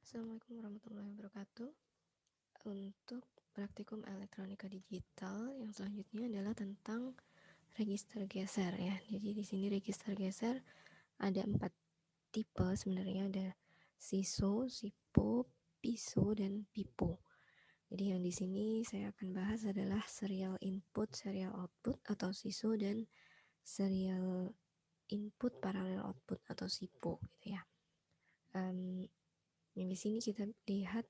Assalamualaikum warahmatullahi wabarakatuh. Untuk praktikum elektronika digital yang selanjutnya adalah tentang register geser ya. Jadi di sini register geser ada 4 tipe sebenarnya, ada SISO, SIPO, PISO, dan PIPO. Jadi yang di sini saya akan bahas adalah serial input, serial output atau SISO, dan serial input parallel output atau SIPO gitu ya. Yang di sini kita lihat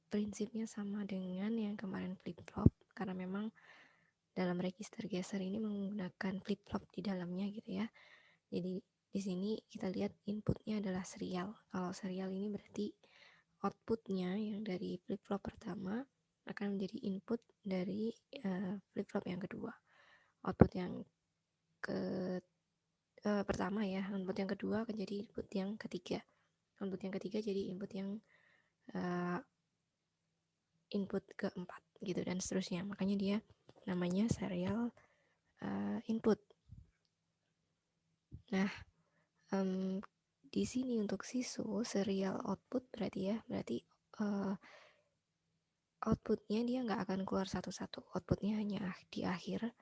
prinsipnya sama dengan yang kemarin flip-flop, karena memang dalam register geser ini menggunakan flip-flop di dalamnya gitu ya. Jadi di sini kita lihat inputnya adalah serial. Kalau serial ini berarti outputnya yang dari flip-flop pertama akan menjadi input dari flip-flop yang kedua. Output yang pertama ya, input yang kedua akan jadi input yang ketiga. Input yang ketiga jadi input yang input keempat gitu dan seterusnya. Makanya dia namanya serial input. Nah, di sini untuk SISO serial output berarti outputnya dia nggak akan keluar satu-satu. Outputnya hanya di akhir.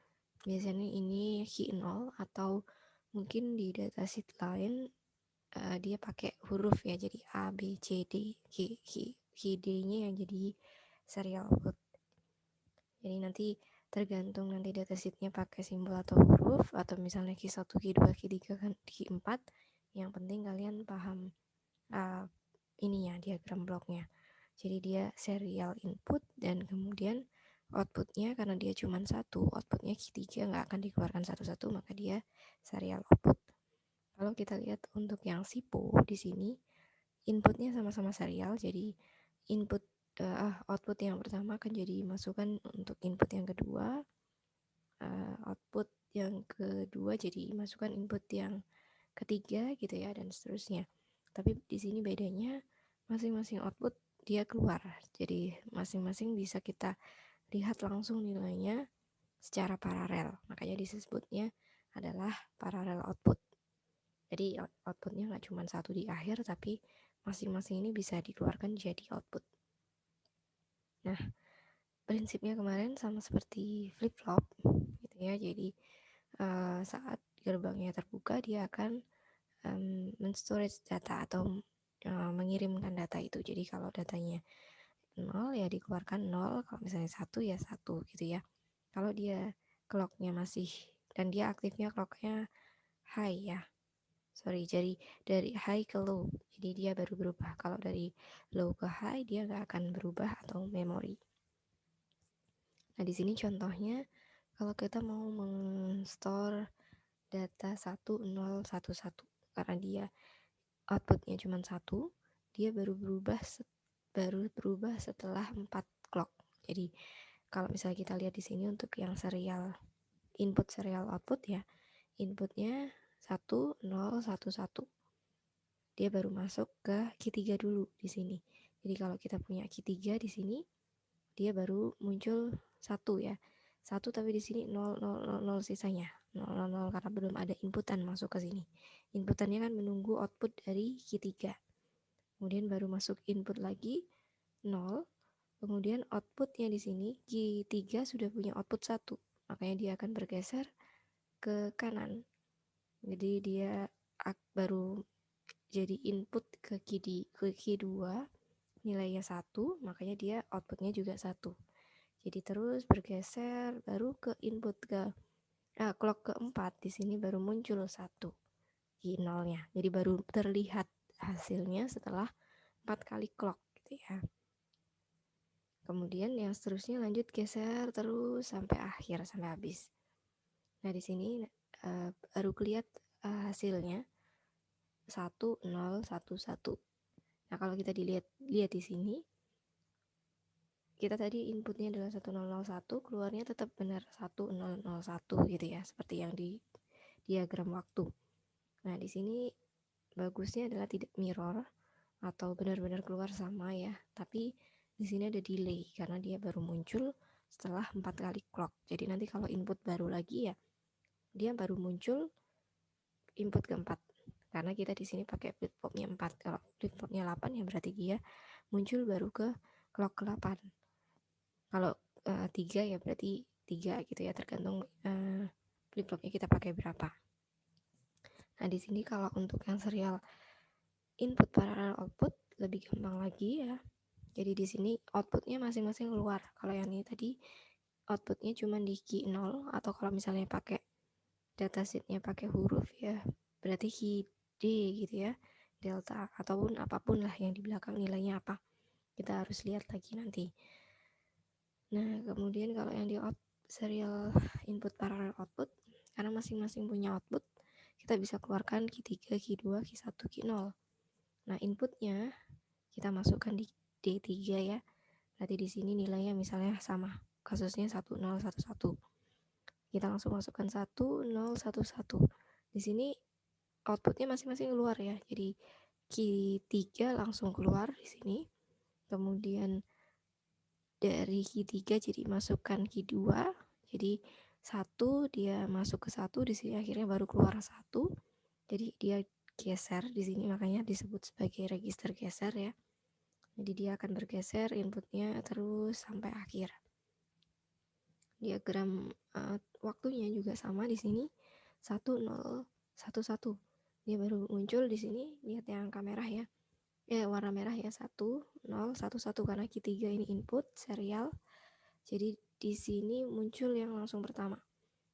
Biasanya ini key 0 atau mungkin di datasheet lain dia pakai huruf ya, jadi A, B, C, D, key D-nya yang jadi serial output. Jadi nanti tergantung nanti datasheetnya pakai simbol atau huruf, atau misalnya key 1, key 2, key 3, key 4. Yang penting kalian paham ininya, diagram bloknya. Jadi dia serial input dan kemudian outputnya karena dia cuma satu, outputnya key 3 nggak akan dikeluarkan satu-satu, maka dia serial output. Kalau kita lihat untuk yang SIPO di sini inputnya sama-sama serial, jadi output yang pertama akan jadi masukan untuk input yang kedua, output yang kedua jadi masukan input yang ketiga gitu ya, dan seterusnya. Tapi di sini bedanya masing-masing output dia keluar, jadi masing-masing bisa kita lihat langsung nilainya secara paralel, makanya disebutnya adalah parallel output. Jadi outputnya nggak cuma satu di akhir, tapi masing-masing ini bisa dikeluarkan jadi output. Nah, prinsipnya kemarin sama seperti flip-flop gitu ya. Jadi saat gerbangnya terbuka dia akan men-storage data atau mengirimkan data itu. Jadi kalau datanya 0 ya dikeluarkan 0, kalau misalnya 1 ya 1 gitu ya. Kalau dia clocknya masih, dan dia aktifnya clocknya high ya, jadi dari high ke low, jadi dia baru berubah. Kalau dari low ke high dia nggak akan berubah atau memori. Nah di sini contohnya kalau kita mau men-store data 1011, karena dia outputnya cuma 1, dia baru berubah setelah 4 clock. Jadi kalau misalnya kita lihat di sini untuk yang serial input serial output ya, inputnya 1011, dia baru masuk ke key 3 dulu di sini. Jadi kalau kita punya key 3 di sini, dia baru muncul 1 ya. 1 tapi di sini 0, 0, 0, 0 sisanya. 0, 0, 0 karena belum ada inputan masuk ke sini. Inputannya kan menunggu output dari key 3. Kemudian baru masuk input lagi 0. Kemudian outputnya di sini key 3 sudah punya output 1. Makanya dia akan bergeser ke kanan. Jadi dia baru jadi input ke key 2, nilainya 1, makanya dia outputnya juga 1. Jadi terus bergeser baru ke input ke clock keempat, di sini baru muncul 1 key 0-nya. Jadi baru terlihat hasilnya setelah 4 kali clock gitu ya. Kemudian yang seterusnya lanjut geser terus sampai akhir, sampai habis. Nah di sini baru kelihatan hasilnya 1, 0, 1, 1. Nah kalau kita lihat di sini, kita tadi inputnya adalah 1001, keluarnya tetap benar 1001 gitu ya, seperti yang di diagram waktu. Nah di sini bagusnya adalah tidak mirror atau benar-benar keluar sama ya, tapi di sini ada delay karena dia baru muncul setelah 4 kali clock. Jadi nanti kalau input baru lagi ya, dia baru muncul input keempat karena kita di sini pakai flip flopnya 4. Kalau flip flopnya 8 ya berarti dia muncul baru ke clock ke-8. Kalau 3 ya berarti 3 gitu ya, tergantung flip flopnya kita pakai berapa. Nah di sini kalau untuk yang serial input parallel output lebih gampang lagi ya. Jadi di sini outputnya masing-masing keluar. Kalau yang ini tadi outputnya cuma di key 0, atau kalau misalnya pakai datasheetnya pakai huruf ya berarti key D gitu ya, delta ataupun apapun lah yang di belakang nilainya apa, kita harus lihat lagi nanti. Nah kemudian kalau yang di serial input parallel output, karena masing-masing punya output, kita bisa keluarkan key 3, key 2, key 1, key 0. Nah inputnya kita masukkan di D3 ya, berarti di sini nilainya misalnya sama, kasusnya 1011. Kita langsung masukkan 1011. Di sini outputnya masing-masing keluar ya. Jadi key 3 langsung keluar di sini. Kemudian dari key 3 jadi masukkan key 2. Jadi 1 dia masuk ke 1, di sini akhirnya baru keluar 1. Jadi dia geser di sini, makanya disebut sebagai register geser ya. Jadi dia akan bergeser inputnya terus sampai akhir. Diagram waktunya juga sama di sini 1011. Dia baru muncul di sini, lihat yang angka merah ya. Warna merah ya, 1011 karena key 3 ini input serial. Jadi di sini muncul yang langsung pertama.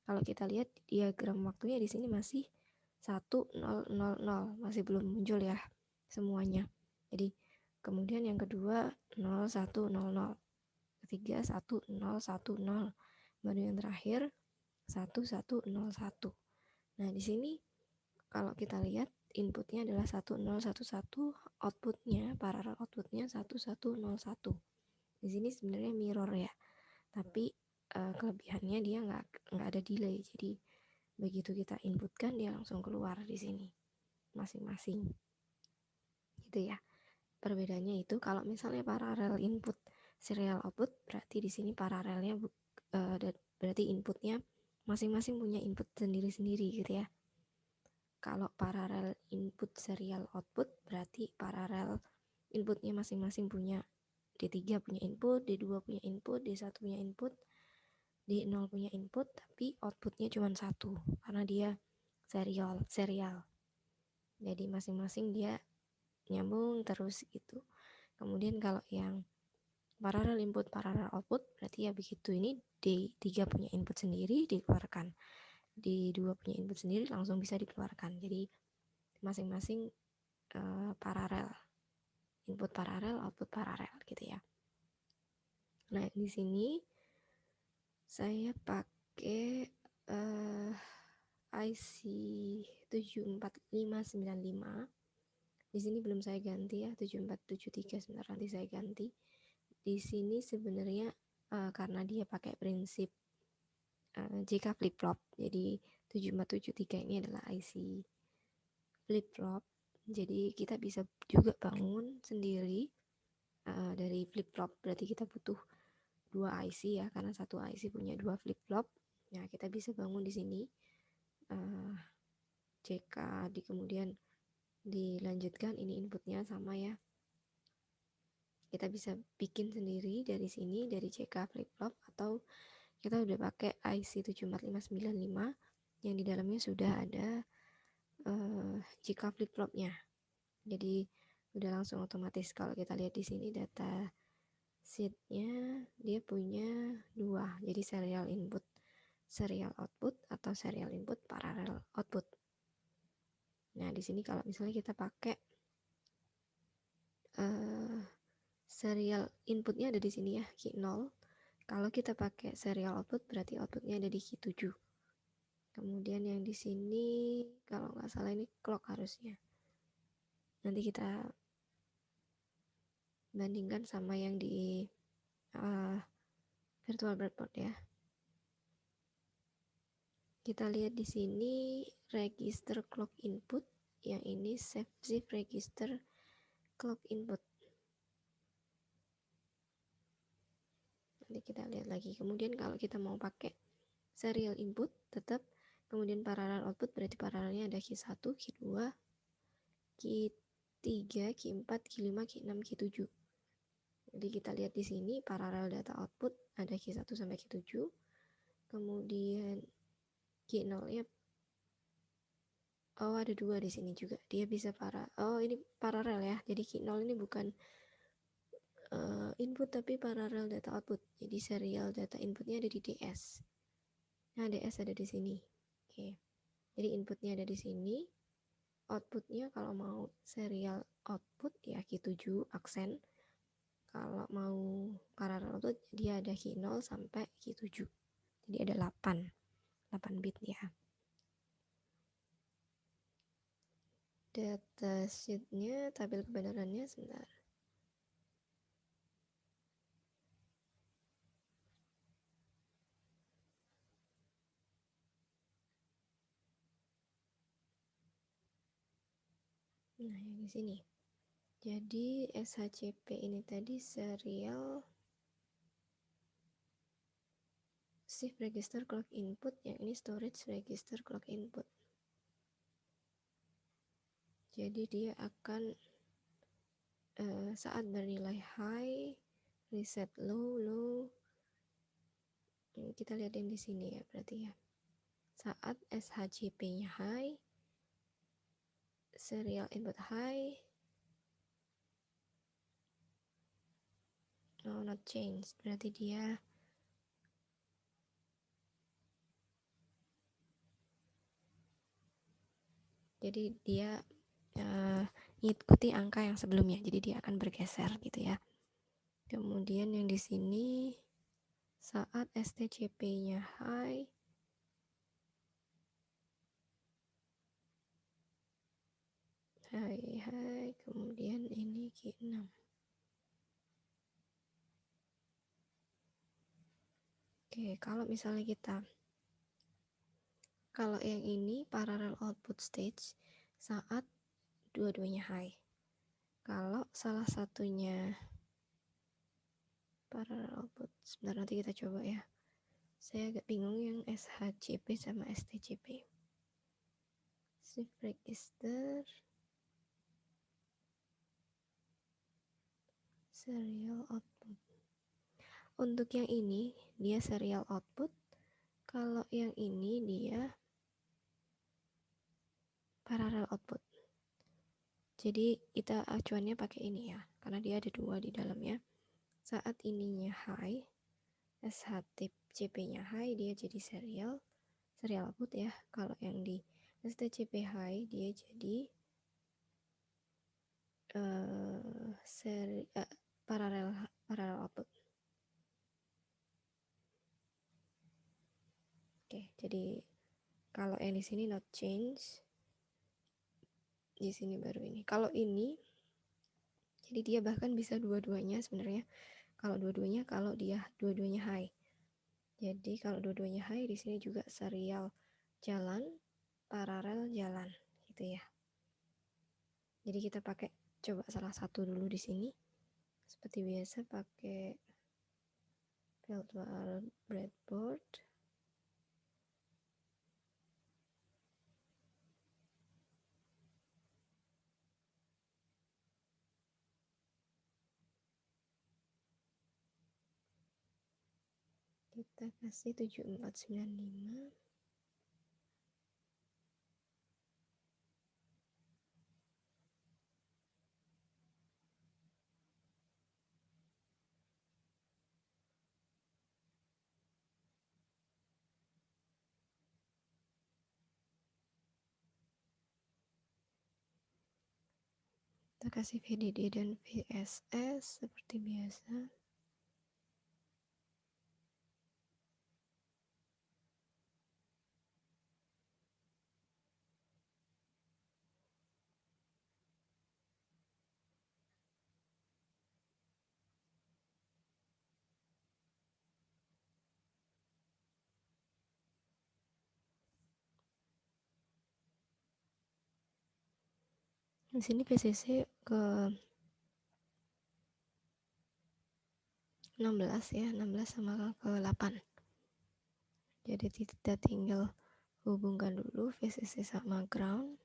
Kalau kita lihat diagram waktunya di sini masih 1000, masih belum muncul ya semuanya. Jadi kemudian yang kedua 0100, ketiga 1010, baru yang terakhir 1101. Nah di sini kalau kita lihat inputnya adalah 1011, outputnya parallel outputnya 1101. Di sini sebenarnya mirror ya, tapi kelebihannya dia nggak ada delay. Jadi begitu kita inputkan dia langsung keluar di sini masing-masing. Gitu ya. Perbedaannya itu kalau misalnya parallel input serial output, berarti di sini paralelnya berarti inputnya masing-masing punya input sendiri-sendiri gitu ya. Kalau paralel input serial output berarti paralel inputnya masing-masing punya, D3 punya input, D2 punya input, D1 punya input, D0 punya input, tapi outputnya cuma satu karena dia serial. Jadi masing-masing dia nyambung terus gitu. Kemudian kalau yang paralel input paralel output berarti ya begitu, ini D3 punya input sendiri dikeluarkan, D2 punya input sendiri langsung bisa dikeluarkan. Jadi masing-masing paralel, input paralel, output paralel gitu ya. Nah di sini saya pakai IC 74595. Di sini belum saya ganti ya, 7473, sebentar nanti saya ganti. Di sini sebenarnya karena dia pakai prinsip JK flip flop, jadi 7473 ini adalah IC flip flop. Jadi kita bisa juga bangun sendiri dari flip flop. Berarti kita butuh 2 IC ya, karena satu IC punya 2 flip flop. Nah kita bisa bangun di sini JK, kemudian dilanjutkan ini inputnya sama ya. Kita bisa bikin sendiri dari sini, dari JK flip flop, atau kita udah pakai IC 74595 yang di dalamnya sudah ada JK flip flopnya. Jadi udah langsung otomatis. Kalau kita lihat di sini data sheetnya dia punya 2, jadi serial input, serial output, atau serial input parallel output. Nah di sini kalau misalnya kita pakai serial inputnya ada di sini ya, key 0. Kalau kita pakai serial output berarti outputnya ada di key 7. Kemudian yang di sini kalau nggak salah ini clock harusnya. Nanti kita bandingkan sama yang di virtual breadboard ya. Kita lihat di sini register clock input, yang ini save shift register clock input. Nanti kita lihat lagi. Kemudian kalau kita mau pakai serial input tetap, kemudian parallel output berarti paralelnya ada key 1, key 2, Q3, Q4, Q5, Q6, Q7. Jadi kita lihat di sini paralel data output ada Q1 sampai Q7. Kemudian Q0-nya ada 2 di sini juga. Dia bisa ini paralel ya. Jadi Q0 ini bukan input tapi paralel data output. Jadi serial data inputnya ada di DS. Nah, DS ada di sini. Oke. Jadi inputnya ada di sini. Outputnya kalau mau serial output ya Q7 aksen. Kalau mau paralel output dia ada Q0 sampai Q7. Jadi ada 8 bit ya. Datasheetnya, tabel kebenarannya sebentar. Nah, yang di sini. Jadi SHCP ini tadi serial shift register clock input, yang ini storage register clock input. Jadi dia akan saat bernilai high, reset low. Kita lihat yang di sini ya berarti ya. Saat SHCP-nya high, serial input high, not change, berarti dia ngikuti angka yang sebelumnya, jadi dia akan bergeser gitu ya. Kemudian yang di sini saat STCP-nya high, kemudian ini Q6. Oke, kalau misalnya kalau yang ini parallel output stage saat dua-duanya high. Kalau salah satunya parallel output, sebentar nanti kita coba ya. Saya agak bingung yang SHCP sama STCP. Shift register, serial output. Untuk yang ini dia serial output. Kalau yang ini dia parallel output. Jadi kita acuannya pakai ini ya, karena dia ada 2 di dalamnya. Saat ininya high, SHCP-nya high, dia jadi serial output ya. Kalau yang di STCP high, dia jadi parallel output. Oke, jadi kalau yang di sini not change, di sini baru ini. Kalau ini, jadi dia bahkan bisa dua-duanya sebenarnya. Kalau dia dua-duanya high. Jadi kalau dua-duanya high, di sini juga serial jalan, paralel jalan, gitu ya. Jadi kita coba salah satu dulu di sini. Seperti biasa pakai virtual breadboard. Kita kasih 7495. Kita kasih VDD dan VSS seperti biasa. Di sini PCC ke 16 ya, 16 sama ke 8. Jadi kita tinggal hubungkan dulu VCC sama ground.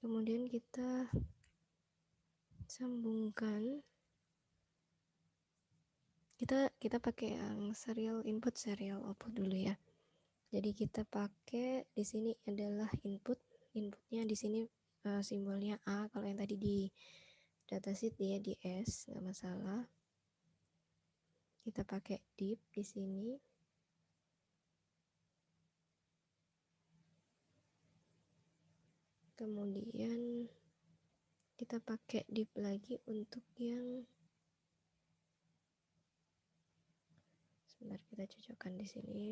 Kemudian kita sambungkan, kita pakai yang serial input serial output dulu ya. Jadi kita pakai di sini adalah inputnya di sini simbolnya A. Kalau yang tadi di datasheet dia di S, nggak masalah. Kita pakai div di sini. Kemudian kita pakai div lagi untuk yang, sebentar kita cocokkan di sini.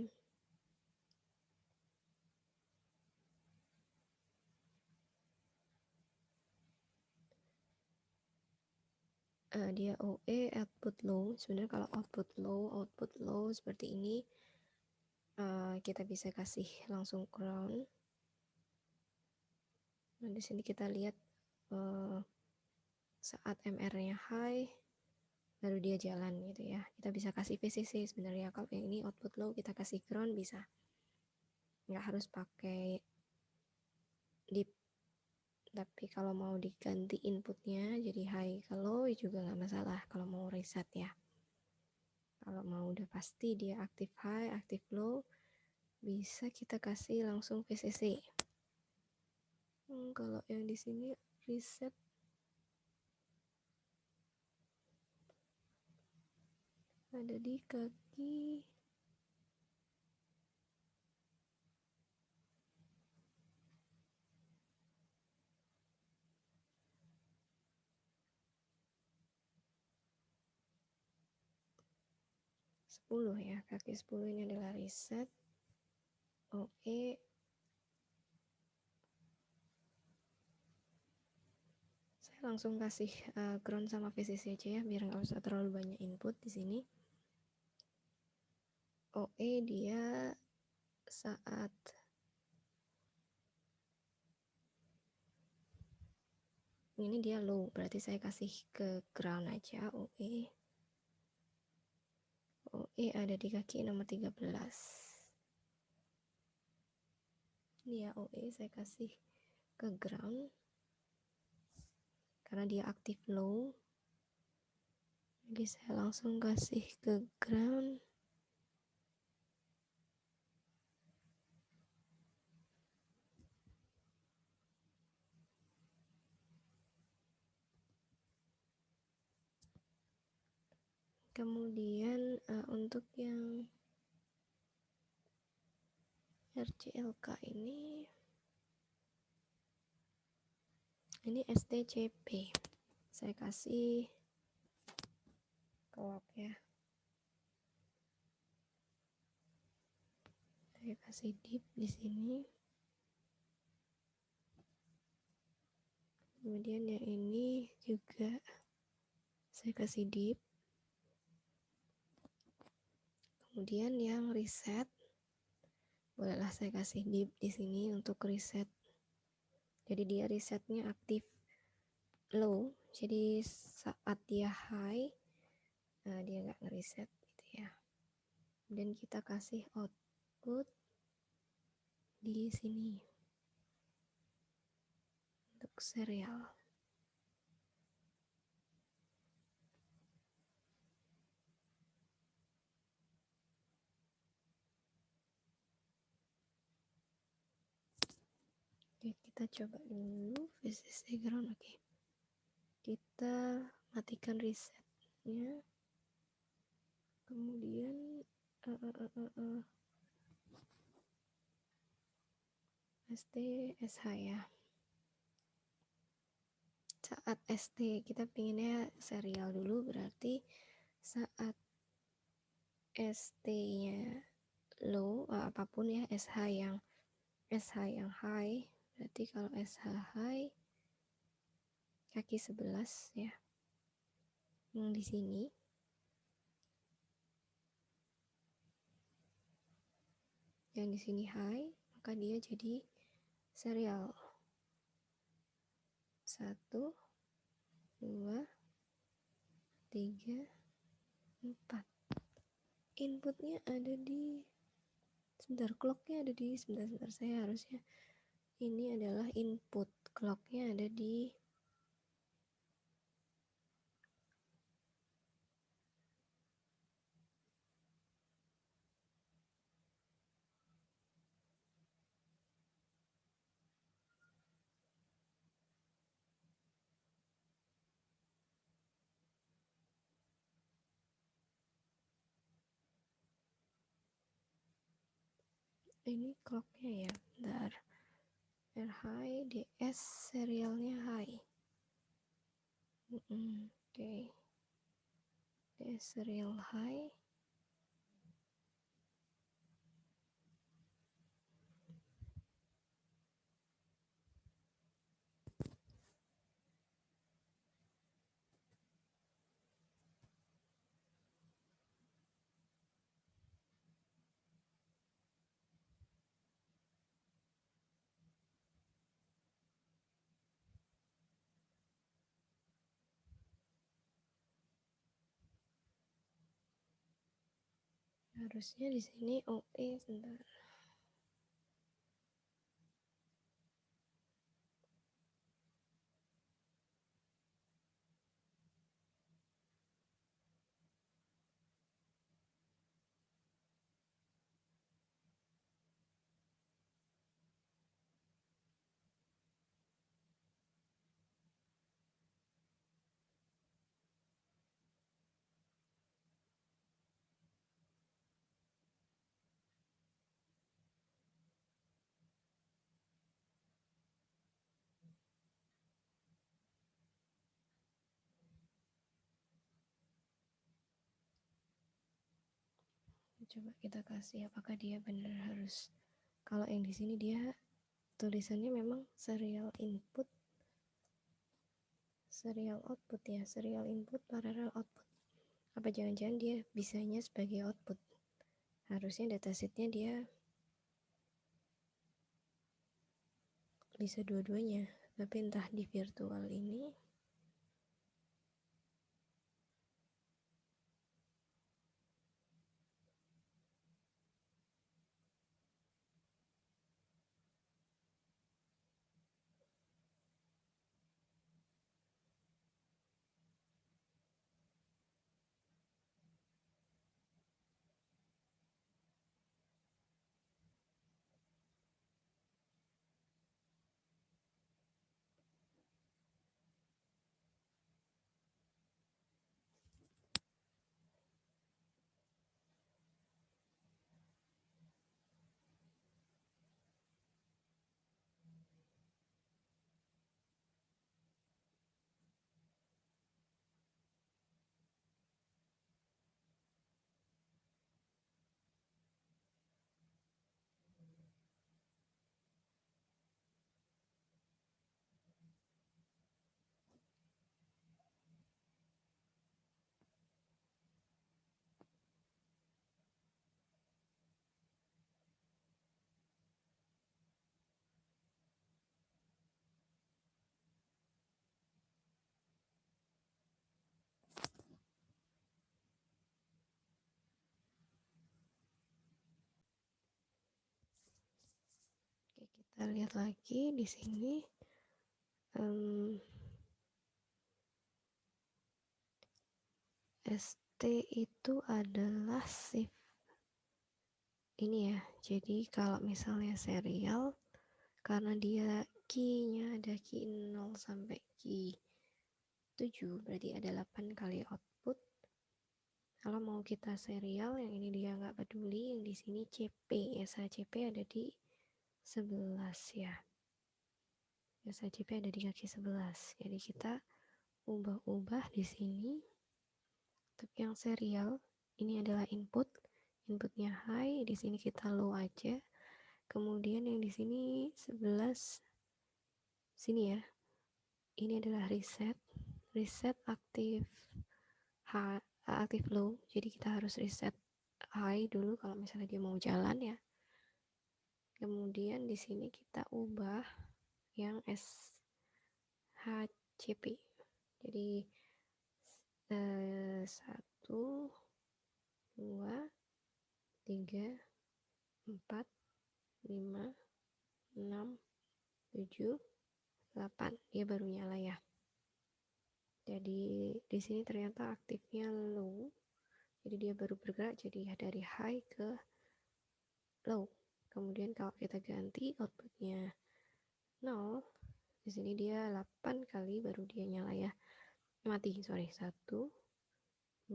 Dia OE output low. Sebenarnya kalau output low seperti ini kita bisa kasih langsung ground. Nah, di sini kita lihat saat MR-nya high baru dia jalan gitu ya. Kita bisa kasih VCC sebenarnya. Kalau yang ini output low kita kasih ground bisa. Nggak harus pakai deep. Tapi kalau mau diganti inputnya jadi high ke low juga nggak masalah kalau mau reset ya. Kalau mau udah pasti dia aktif high, aktif low, bisa kita kasih langsung VCC. Kalau yang di sini reset ada di kaki 10 ya. Kaki 10 ini adalah reset OE. Saya langsung kasih ground sama VCC aja ya biar nggak usah terlalu banyak input di sini. OE dia saat ini dia low, berarti saya kasih ke ground aja OE. OE ada di kaki nomor 13. Ini ya OE saya kasih ke ground karena dia aktif low. Jadi saya langsung kasih ke ground. Kemudian untuk yang RCLK ini STCP. Saya kasih clock ya. Saya kasih deep di sini. Kemudian yang ini juga saya kasih deep. Kemudian yang reset bolehlah saya kasih deep di sini untuk reset. Jadi dia resetnya aktif low. Jadi saat dia high dia nggak ngereset gitu ya. Dan kita kasih output di sini untuk serial. Oke, kita coba dulu VCC ground. Oke, kita matikan resetnya. Kemudian ST SH ya. Saat ST kita pinginnya serial dulu, berarti saat ST-nya low apapun ya, SH yang high, berarti kalau SH high kaki 11 ya. Yang di sini high, maka dia jadi serial 1 2 3 4. Inputnya ada di clocknya ada di sebentar saya harusnya ini adalah input clocknya ada di ini clocknya ya, bentar. R high, DS serialnya high. Oke. DS serial high. Harusnya di sini OE, sebentar. Coba kita kasih apakah dia benar harus. Kalau yang di sini dia tulisannya memang serial input, serial output ya, serial input parallel output. Apa jangan-jangan dia bisanya sebagai output? Harusnya datasheetnya dia bisa dua-duanya, tapi entah di virtual ini Oke, kita lihat lagi di sini. ST itu adalah shift ini ya. Jadi kalau misalnya serial, karena dia key-nya ada key 0 sampai key 7, berarti ada 8 kali output. Kalau mau kita serial, yang ini dia nggak peduli, yang di sini CP, SHCP ada di 11 ya. SHCP ada di kaki 11. Jadi kita ubah-ubah di sini. Untuk yang serial, ini adalah inputnya high, di sini kita low aja. Kemudian yang di sini 11 sini ya. Ini adalah reset aktif high, aktif low. Jadi kita harus reset high dulu kalau misalnya dia mau jalan ya. Kemudian di sini kita ubah yang SHCP. Jadi 1 2 3 4 5 6 7 8 dia baru nyala ya. Jadi di sini ternyata aktifnya low, jadi dia baru bergerak jadi dari high ke low. Kemudian kalau kita ganti outputnya 0, di sini dia 8 kali baru dia nyala ya, mati, sorry. 1 2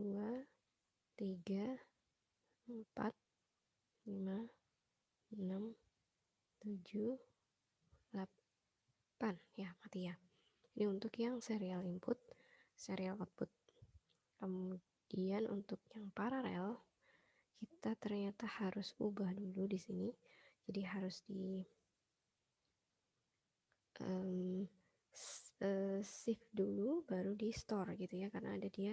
3 4 5 6 7 8 ya, mati ya. Ini untuk yang serial input, serial output. Kemudian untuk yang paralel kita ternyata harus ubah dulu di sini. Jadi harus di shift dulu baru di store gitu ya, karena ada dia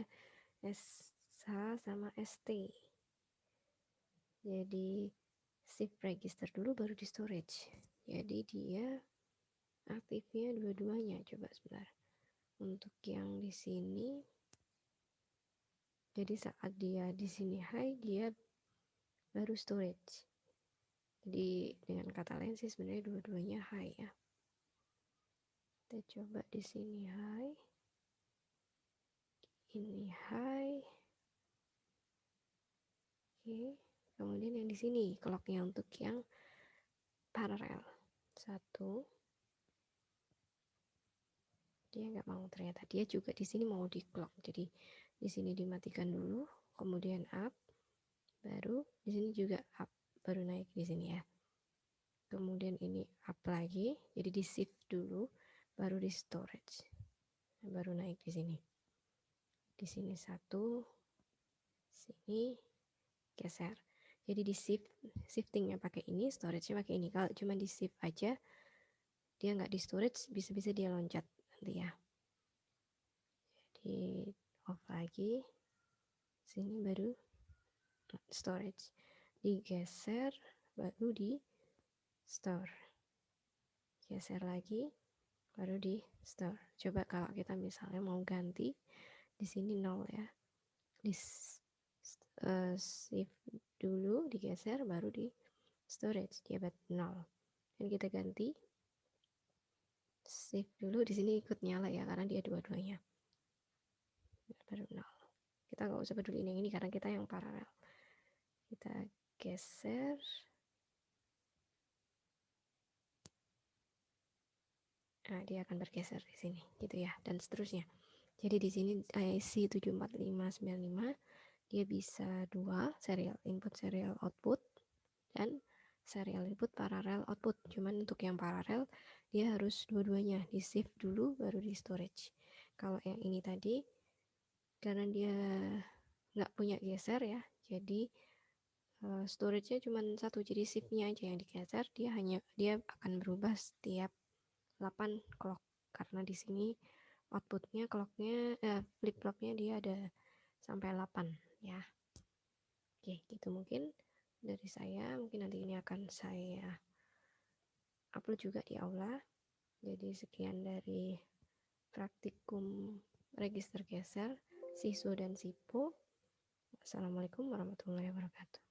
SH sama ST. Jadi shift register dulu baru di storage. Jadi dia aktifnya dua-duanya. Coba sebentar. Untuk yang di sini, jadi saat dia di sini high, dia baru storage. Jadi dengan kata lain sih sebenarnya dua-duanya high ya. Kita coba di sini high, ini high. Oke, kemudian yang di sini clocknya untuk yang paralel 1, dia nggak mau, ternyata dia juga di sini mau di clock. Jadi di sini dimatikan dulu, kemudian up, baru di sini juga up, baru naik di sini ya. Kemudian ini up lagi, jadi di shift dulu, baru di storage, baru naik di sini. Di sini 1, sini geser. Jadi di shiftingnya pakai ini, storage-nya pakai ini. Kalau cuma di shift aja, dia nggak di storage, bisa-bisa dia loncat nanti ya. Jadi off lagi, sini baru storage, digeser baru di store, geser lagi baru di store. Coba kalau kita misalnya mau ganti di sini 0 ya, di shift dulu, digeser baru di storage, dia buat 0. Dan kita ganti shift dulu, di sini ikut nyala ya karena dia dua-duanya, baru 0. Kita nggak usah peduli yang ini karena kita yang paralel. Kita geser, nah dia akan bergeser di sini gitu ya, dan seterusnya. Jadi di sini IC 74595 dia bisa 2, serial input serial output, dan serial input paralel output. Cuman untuk yang paralel dia harus dua-duanya, di shift dulu baru di storage. Kalau yang ini tadi karena dia nggak punya geser ya, jadi storage-nya cuma 1, jadi shift-nya aja yang digeser. Dia akan berubah setiap 8 clock, karena di sini outputnya clocknya flip-flopnya dia ada sampai 8 ya. Oke, gitu mungkin dari saya. Mungkin nanti ini akan saya upload juga di aula. Jadi sekian dari praktikum register geser siswa dan sipo. Assalamualaikum warahmatullahi wabarakatuh.